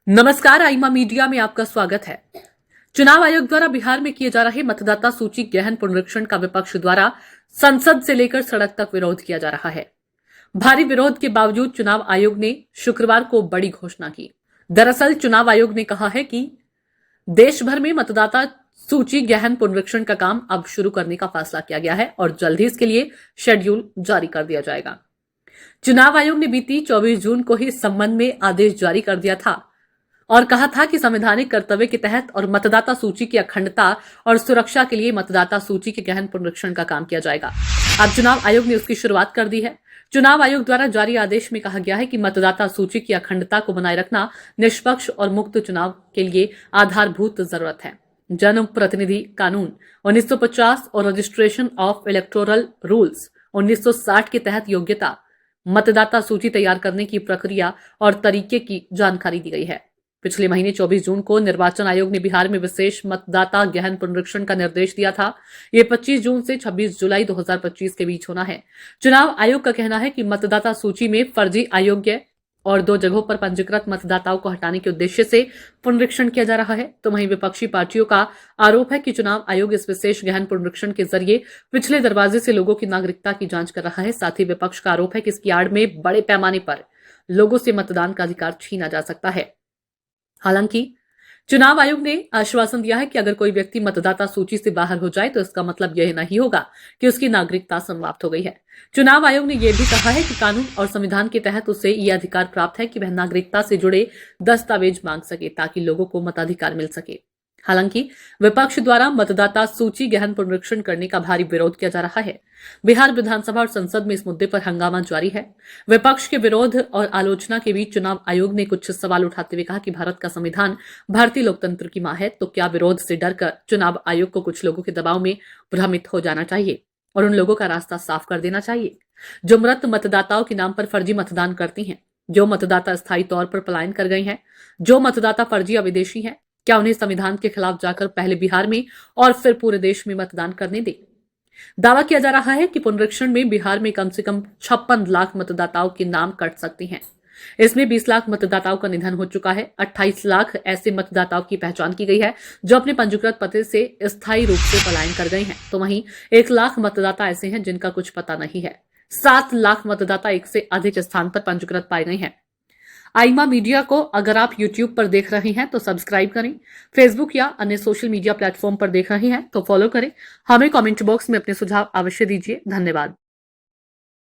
नमस्कार, आईमा मीडिया में आपका स्वागत है। चुनाव आयोग द्वारा बिहार में किए जा रहे मतदाता सूची गहन पुनरीक्षण का विपक्ष द्वारा संसद से लेकर सड़क तक विरोध किया जा रहा है। भारी विरोध के बावजूद चुनाव आयोग ने शुक्रवार को बड़ी घोषणा की। दरअसल चुनाव आयोग ने कहा है कि देश भर में मतदाता सूची गहन पुनरीक्षण का काम अब शुरू करने का फैसला किया गया है और जल्द ही इसके लिए शेड्यूल जारी कर दिया जाएगा। चुनाव आयोग ने बीती 24 जून को ही इस संबंध में आदेश जारी कर दिया था और कहा था कि संवैधानिक कर्तव्य के तहत और मतदाता सूची की अखंडता और सुरक्षा के लिए मतदाता सूची के गहन पुनरीक्षण का काम किया जाएगा। अब चुनाव आयोग ने उसकी शुरुआत कर दी है। चुनाव आयोग द्वारा जारी आदेश में कहा गया है कि मतदाता सूची की अखंडता को बनाए रखना निष्पक्ष और मुक्त चुनाव के लिए आधारभूत जरूरत है। जन प्रतिनिधि कानून 1950 और रजिस्ट्रेशन ऑफ इलेक्टोरल रूल्स 1960 के तहत योग्यता, मतदाता सूची तैयार करने की प्रक्रिया और तरीके की जानकारी दी गई है। पिछले महीने 24 जून को निर्वाचन आयोग ने बिहार में विशेष मतदाता गहन पुनरीक्षण का निर्देश दिया था। ये 25 जून से 26 जुलाई 2025 के बीच होना है। चुनाव आयोग का कहना है कि मतदाता सूची में फर्जी, अयोग्य और 2 जगहों पर पंजीकृत मतदाताओं को हटाने के उद्देश्य से पुनरीक्षण किया जा रहा है। तो वहीं विपक्षी पार्टियों का आरोप है कि चुनाव आयोग इस विशेष गहन पुनरीक्षण के जरिए पिछले दरवाजे से लोगों की नागरिकता की जांच कर रहा है। साथ ही विपक्ष का आरोप है कि इसकी आड़ में बड़े पैमाने पर लोगों से मतदान का अधिकार छीना जा सकता है। हालांकि चुनाव आयोग ने आश्वासन दिया है कि अगर कोई व्यक्ति मतदाता सूची से बाहर हो जाए तो इसका मतलब यह नहीं होगा कि उसकी नागरिकता समाप्त हो गई है। चुनाव आयोग ने यह भी कहा है कि कानून और संविधान के तहत उसे यह अधिकार प्राप्त है कि वह नागरिकता से जुड़े दस्तावेज मांग सके ताकि लोगों को मताधिकार मिल सके। हालांकि विपक्ष द्वारा मतदाता सूची गहन पुनरीक्षण करने का भारी विरोध किया जा रहा है। बिहार विधानसभा और संसद में इस मुद्दे पर हंगामा जारी है। विपक्ष के विरोध और आलोचना के बीच चुनाव आयोग ने कुछ सवाल उठाते हुए कहा कि भारत का संविधान भारतीय लोकतंत्र की मां है, तो क्या विरोध से डरकर चुनाव आयोग को कुछ लोगों के दबाव में भ्रमित हो जाना चाहिए और उन लोगों का रास्ता साफ कर देना चाहिए जो मृत मतदाताओं के नाम पर फर्जी मतदान करती हैं, जो मतदाता स्थायी तौर पर पलायन कर गए हैं, जो मतदाता फर्जी या विदेशी हैं? क्या उन्हें संविधान के खिलाफ जाकर पहले बिहार में और फिर पूरे देश में मतदान करने दें? दावा किया जा रहा है कि पुनरीक्षण में बिहार में कम से कम 56 लाख मतदाताओं के नाम कट सकते हैं। इसमें 20 लाख मतदाताओं का निधन हो चुका है। 28 लाख ऐसे मतदाताओं की पहचान की गई है जो अपने पंजीकृत पते से स्थायी रूप से पलायन कर गए हैं। तो वहीं 1 लाख मतदाता ऐसे हैं जिनका कुछ पता नहीं है। 7 लाख मतदाता एक से अधिक स्थान पर पंजीकृत पाए गए हैं। आईमा मीडिया को अगर आप YouTube पर देख रहे हैं तो सब्सक्राइब करें, फेसबुक या अन्य सोशल मीडिया प्लेटफॉर्म पर देख रहे हैं तो फॉलो करें। हमें कमेंट बॉक्स में अपने सुझाव अवश्य दीजिए। धन्यवाद।